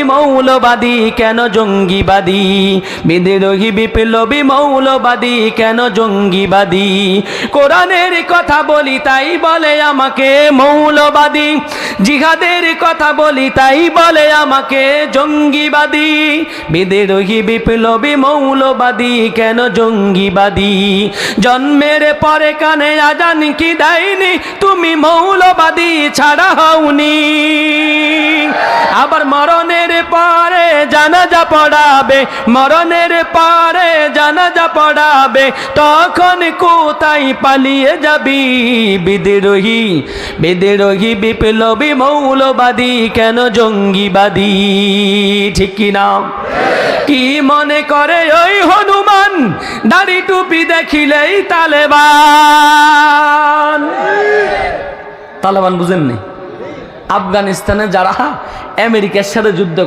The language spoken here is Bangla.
মৌলবাদী কেন জঙ্গিবাদী, বিদ্রোহী বিপ্লবী মৌলবাদী কেন জঙ্গিবাদী। কোরআনের কথা বলি তাই বলে আমাকে মৌলবাদী, জিহাদের কথা বলি তাই বলে আমাকে জঙ্গিবাদী। বিদ্রোহী বিপ্লবী মৌলবাদী কেন জঙ্গিবাদী। জন্মের পরে কানে আজান কি দেয়নি, তুমি মৌলবাদী ছাড়া হওনি। আবার মরণের পরে জানাজা পড়াবে, মরণের পরে জানাজা পড়াবে, তখন কোথায় পালিয়ে যাবি। বিদ্রোহী বিদ্রোহী বিপ্লবী মৌলবাদী কেন জঙ্গিবাদী, ঠিক কি না? কি মনে করে ওই হনুমান, দাড়ি টুপি দেখিলেই তালেবান। তালেবান বুঝেননি? আফগানিস্তানে যারা আমেরিকার সাথে যুদ্ধ